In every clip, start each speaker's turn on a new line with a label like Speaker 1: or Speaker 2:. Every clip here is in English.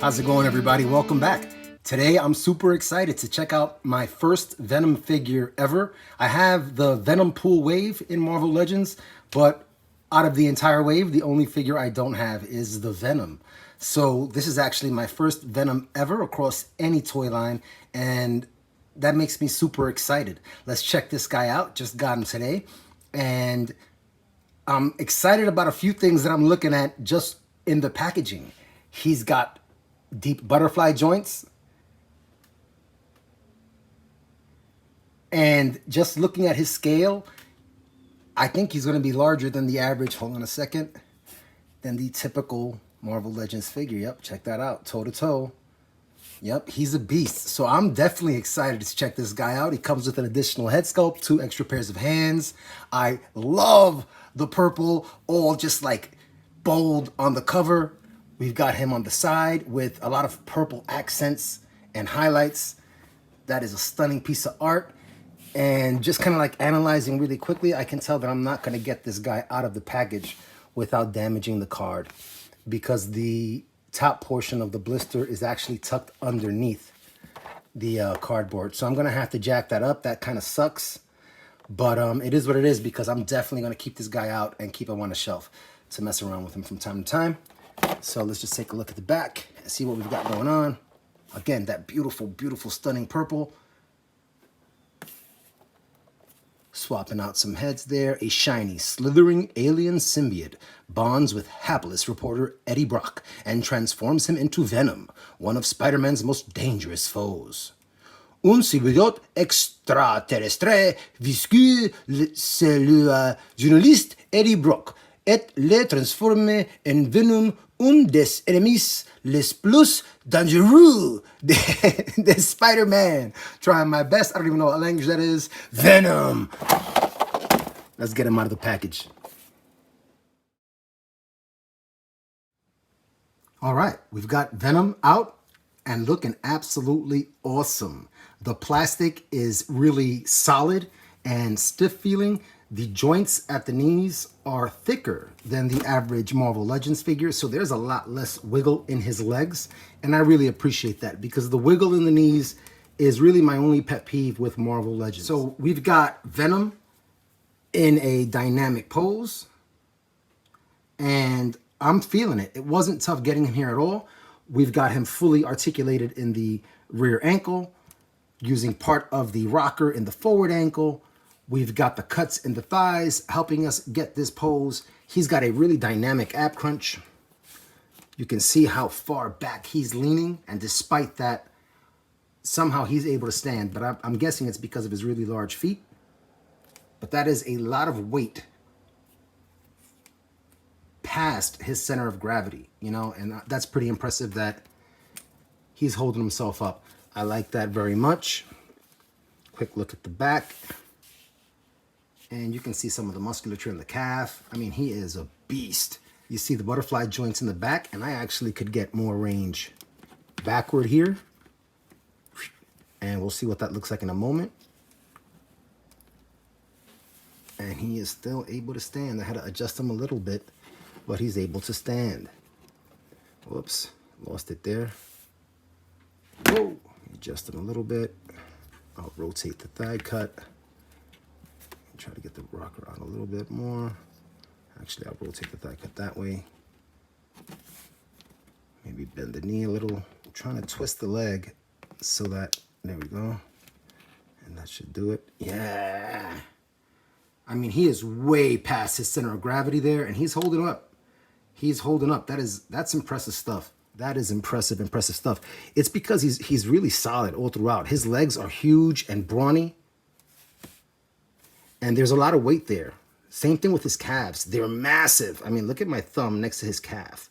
Speaker 1: How's it going, everybody? Welcome back. Today I'm super excited to check out my first Venom figure ever. I have the Venom Pool Wave in Marvel Legends, but out of the entire wave, the only figure I don't have is the Venom. So this is actually my first Venom ever across any toy line, and that makes me super excited. Let's check this guy out. Just got him today, and I'm excited about a few things that I'm looking at just in the packaging. He's got deep butterfly joints. And just looking at his scale, I think he's going to be larger than the average, hold on a second, than the typical Marvel Legends figure. Yep, check that out, toe to toe. Yep, he's a beast. So I'm definitely excited to check this guy out. He comes with an additional head sculpt, 2 extra pairs of hands. I love the purple, all just like bold on the cover. We've got him on the side with a lot of purple accents and highlights. That is a stunning piece of art. And just kind of like analyzing really quickly, I can tell that I'm not going to get this guy out of the package without damaging the card, because the top portion of the blister is actually tucked underneath the cardboard. So I'm going to have to jack that up. That kind of sucks. But it is what it is, because I'm definitely going to keep this guy out and keep him on the shelf to mess around with him from time to time. So let's just take a look at the back and see what we've got going on. Again, that beautiful, beautiful, stunning purple. Swapping out some heads there. A shiny, slithering alien symbiote bonds with hapless reporter Eddie Brock and transforms him into Venom, one of Spider-Man's most dangerous foes. Un symbiote extraterrestre viscu c'est le journaliste Eddie Brock et le transforme en Venom, un des ennemis les plus dangereux de Spider-Man. Trying my best. I don't even know what language that is. Venom. Let's get him out of the package. All right, we've got Venom out and looking absolutely awesome. The plastic is really solid and stiff feeling. The joints at the knees are thicker than the average Marvel Legends figure, so there's a lot less wiggle in his legs, and I really appreciate that, because the wiggle in the knees is really my only pet peeve with Marvel Legends. So we've got Venom in a dynamic pose, and I'm feeling it. It wasn't tough getting him here at all. We've got him fully articulated in the rear ankle, using part of the rocker in the forward ankle. We've got the cuts in the thighs helping us get this pose. He's got a really dynamic ab crunch. You can see how far back he's leaning, and despite that, somehow he's able to stand. But I'm guessing it's because of his really large feet. But that is a lot of weight past his center of gravity, you know, and that's pretty impressive that he's holding himself up. I like that very much. Quick look at the back. And you can see some of the musculature in the calf. I mean, he is a beast. You see the butterfly joints in the back, and I actually could get more range backward here. And we'll see what that looks like in a moment. And he is still able to stand. I had to adjust him a little bit, but he's able to stand. Whoops, lost it there. Whoa, adjust him a little bit. I'll rotate the thigh cut. Try to get the rocker out a little bit more. Actually, I'll rotate the thigh cut that way. Maybe bend the knee a little. I'm trying to twist the leg so that, there we go. And that should do it. Yeah. I mean, he is way past his center of gravity there, and he's holding up. He's holding up. That's impressive stuff. That is impressive stuff. It's because he's really solid all throughout. His legs are huge and brawny. And there's a lot of weight there. Same thing with his calves. They're massive. I mean, look at my thumb next to his calf.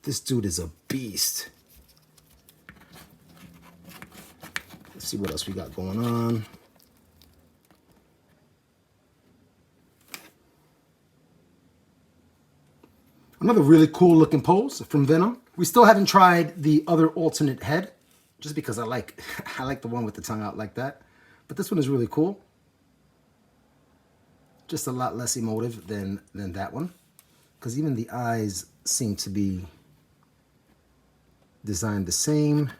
Speaker 1: This dude is a beast. Let's see what else we got going on. Another really cool looking pose from Venom. We still haven't tried the other alternate head, just because I like the one with the tongue out like that. But this one is really cool. Just a lot less emotive than that one. because even the eyes seem to be designed the same,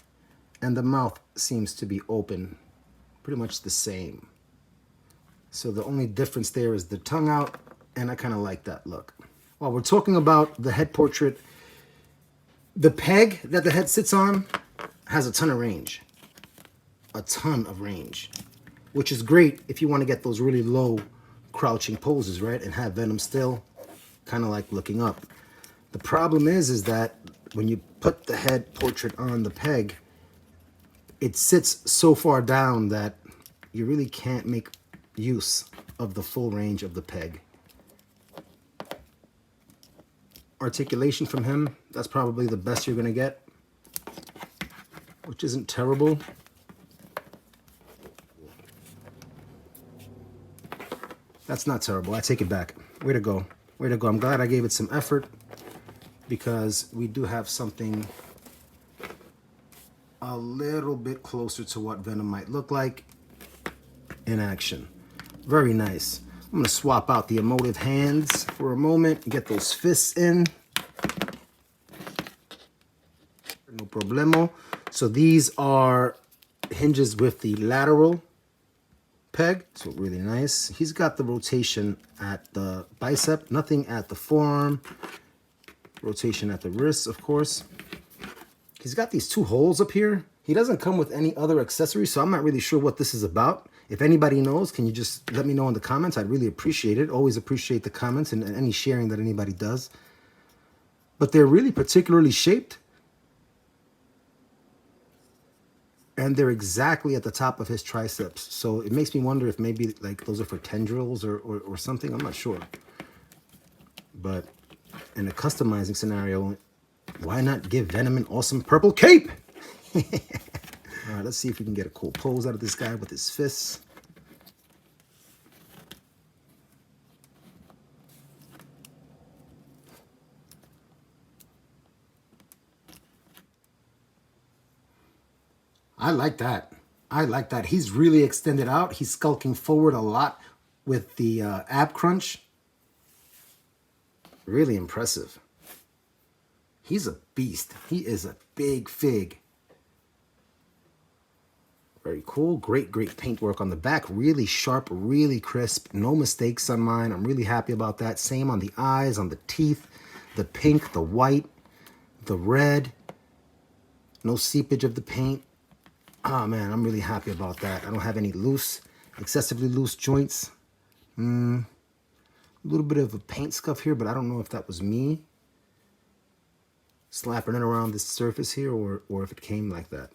Speaker 1: and the mouth seems to be open, pretty much the same. So the only difference there is the tongue out, and I kind of like that look. While we're talking about the head portrait, the peg that the head sits on has a ton of range. A ton of range, which is great if you want to get those really low crouching poses, right? And have Venom still kind of like looking up. The problem is that when you put the head portrait on the peg, it sits so far down that you really can't make use of the full range of the peg. Articulation from him, that's probably the best you're gonna get, which isn't terrible. That's not terrible. I take it back. Way to go. Way to go. I'm glad I gave it some effort, because we do have something a little bit closer to what Venom might look like in action. Very nice. I'm going to swap out the emotive hands for a moment and get those fists in. No problemo. So these are hinges with the lateral peg, so really nice. He's got the rotation at the bicep, nothing at the forearm. Rotation at the wrist, of course. He's got these two holes up here. He doesn't come with any other accessories, so I'm not really sure what this is about. If anybody knows, can you just let me know in the comments? I'd really appreciate it. Always appreciate the comments and any sharing that anybody does. But they're really particularly shaped. And they're exactly at the top of his triceps. So it makes me wonder if maybe like those are for tendrils or something. I'm not sure. But in a customizing scenario, why not give Venom an awesome purple cape? All right, let's see if we can get a cool pose out of this guy with his fists. I like that. I like that. He's really extended out. He's skulking forward a lot with the ab crunch. Really impressive. He's a beast. He is a big fig. Very cool. Great, great paint work on the back. Really sharp, really crisp. No mistakes on mine. I'm really happy about that. Same on the eyes, on the teeth, the pink, the white, the red. No seepage of the paint. Oh man, I'm really happy about that. I don't have any excessively loose joints. A little bit of a paint scuff here, but I don't know if that was me slapping it around this surface here or if it came like that.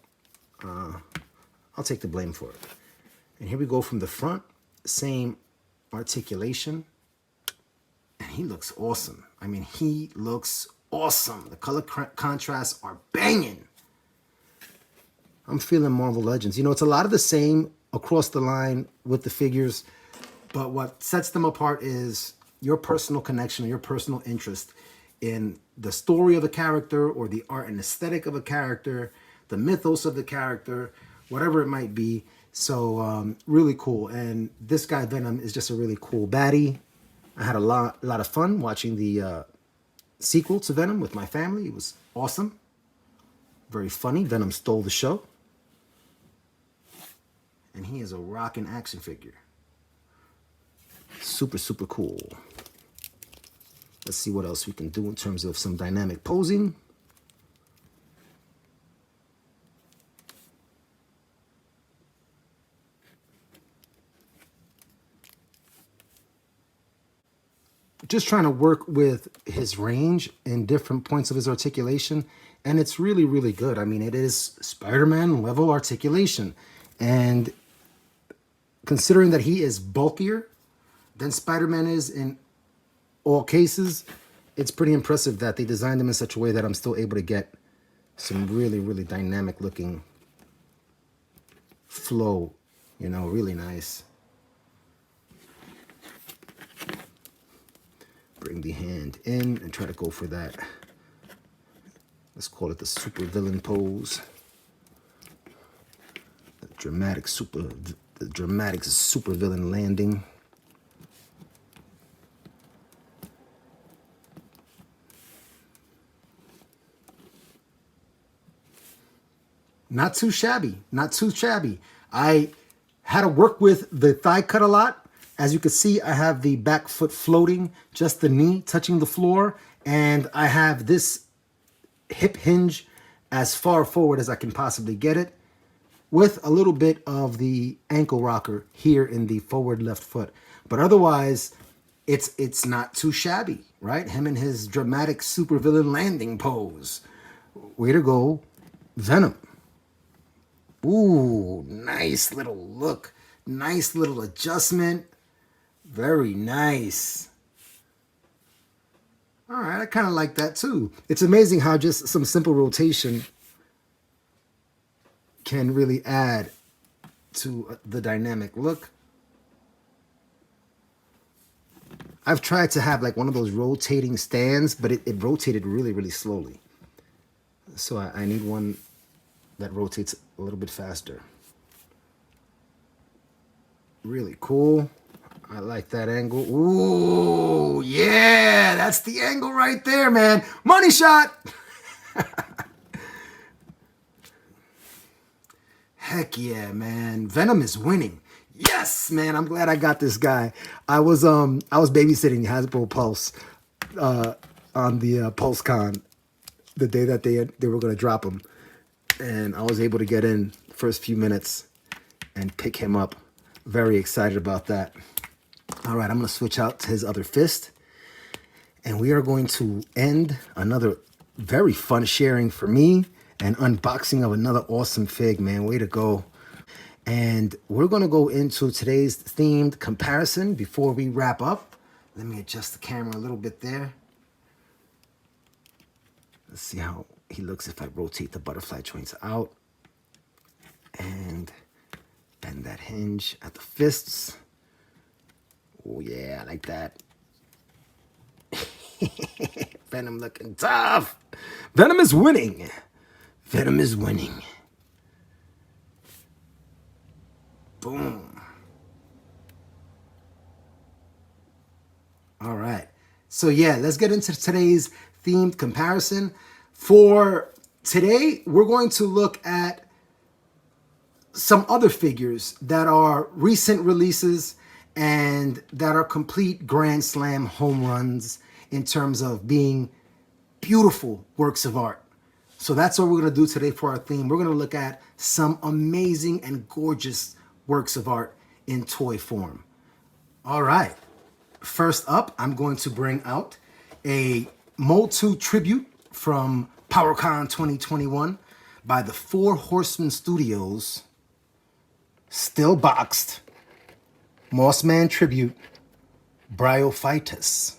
Speaker 1: I'll take the blame for it. And here we go from the front. Same articulation. And he looks awesome. I mean, he looks awesome. The color contrasts are banging. I'm feeling Marvel Legends. You know, it's a lot of the same across the line with the figures, but what sets them apart is your personal connection, your personal interest in the story of a character or the art and aesthetic of a character, the mythos of the character, whatever it might be. So really cool. And this guy, Venom, is just a really cool baddie. I had a lot of fun watching the sequel to Venom with my family. It was awesome. Very funny. Venom stole the show. And he is a rockin' action figure. Super, super cool. Let's see what else we can do in terms of some dynamic posing. Just trying to work with his range and different points of his articulation. And it's really, really good. I mean, it is Spider-Man level articulation. And considering that he is bulkier than Spider-Man is in all cases, it's pretty impressive that they designed him in such a way that I'm still able to get some really, really dynamic looking flow, you know, really nice. Bring the hand in and try to go for that. Let's call it the super villain pose. The dramatic super villain landing. Not too shabby. Not too shabby. I had to work with the thigh cut a lot. As you can see, I have the back foot floating, just the knee touching the floor. And I have this hip hinge as far forward as I can possibly get it, with a little bit of the ankle rocker here in the forward left foot. But otherwise, it's not too shabby, right? Him in his dramatic supervillain landing pose. Way to go, Venom. Ooh, nice little look. Nice little adjustment. Very nice. All right, I kind of like that too. It's amazing how just some simple rotation can really add to the dynamic look. I've tried to have like one of those rotating stands, but it rotated really, really slowly. So I need one that rotates a little bit faster. Really cool. I like that angle. Ooh, yeah, that's the angle right there, man. Money shot. Heck yeah, man. Venom is winning. Yes, man. I'm glad I got this guy. I was babysitting Hasbro Pulse on the PulseCon the day that they were gonna drop him, and I was able to get in the first few minutes and pick him up. Very excited about that. All right, I'm gonna switch out to his other fist, and we are going to end another very fun sharing for me and unboxing of another awesome fig, man. Way to go. And we're going to go into today's themed comparison before we wrap up. Let me adjust the camera a little bit there. Let's see how he looks if I rotate the butterfly joints out and bend that hinge at the fists. Oh yeah, I like that. Venom looking tough. Venom is winning. Venom is winning. Boom. All right. So yeah, let's get into today's themed comparison. For today, we're going to look at some other figures that are recent releases and that are complete Grand Slam home runs in terms of being beautiful works of art. So that's what we're going to do today for our theme. We're going to look at some amazing and gorgeous works of art in toy form. All right. First up, I'm going to bring out a Mold 2 tribute from PowerCon 2021 by the Four Horsemen Studios. Still boxed. Mossman tribute, Bryophytus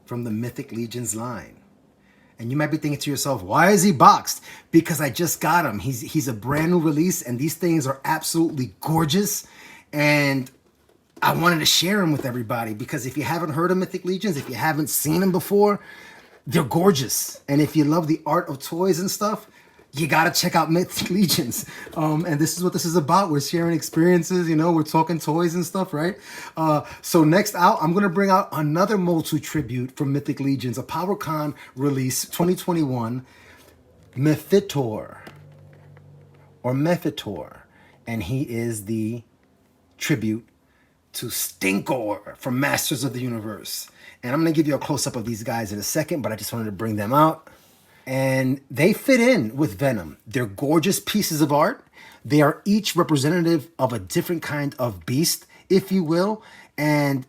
Speaker 1: from the Mythic Legions line. And you might be thinking to yourself, why is he boxed? Because I just got him. He's a brand new release, and these things are absolutely gorgeous. And I wanted to share them with everybody because if you haven't heard of Mythic Legions, if you haven't seen them before, they're gorgeous. And if you love the art of toys and stuff, you got to check out Mythic Legions. And this is what this is about. We're sharing experiences, you know, we're talking toys and stuff, right? So next out, I'm going to bring out another Mold 2 tribute from Mythic Legions, a PowerCon release 2021, Mephitor, or Mephitor. And he is the tribute to Stinkor from Masters of the Universe. And I'm going to give you a close-up of these guys in a second, but I just wanted to bring them out. And they fit in with Venom. They're gorgeous pieces of art. They are each representative of a different kind of beast, if you will. And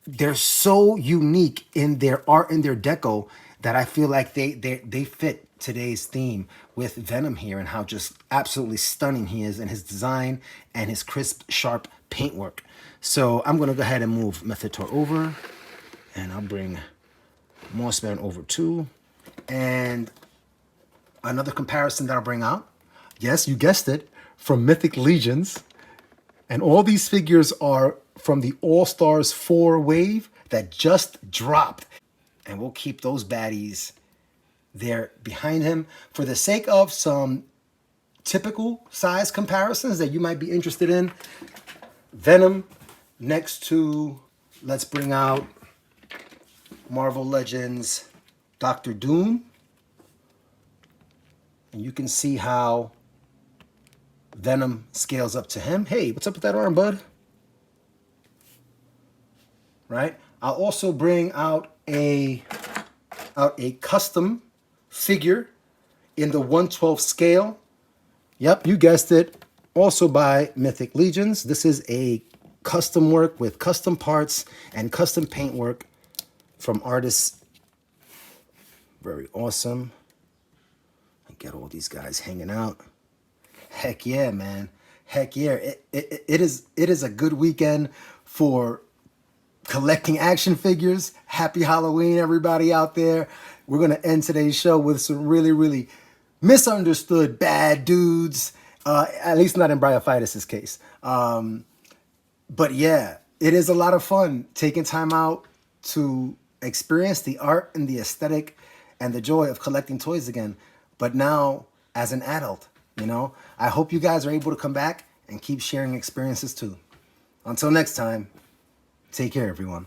Speaker 1: they're so unique in their art and their deco that I feel like they fit today's theme with Venom here and how just absolutely stunning he is in his design and his crisp, sharp paintwork. So I'm going to go ahead and move Mephitor over. And I'll bring Mossman over too. And another comparison that I'll bring out, yes, you guessed it, from Mythic Legions. And all these figures are from the All-Stars 4 wave that just dropped. And we'll keep those baddies there behind him for the sake of some typical size comparisons that you might be interested in. Venom next to, let's bring out Marvel Legends Dr. Doom. And you can see how Venom scales up to him. Hey, what's up with that arm, bud? Right? I'll also bring out a custom figure in the 1/12 scale. Yep, you guessed it. Also by Mythic Legions. This is a custom work with custom parts and custom paint work from artists. Very awesome. I get all these guys hanging out. Heck yeah, man. Heck yeah. It is a good weekend for collecting action figures. Happy Halloween, everybody out there. We're going to end today's show with some really, really misunderstood bad dudes. At least not in Bryophytus' case. But yeah, it is a lot of fun taking time out to experience the art and the aesthetic and the joy of collecting toys again. But now as an adult, you know, I hope you guys are able to come back and keep sharing experiences too. Until next time, take care, everyone.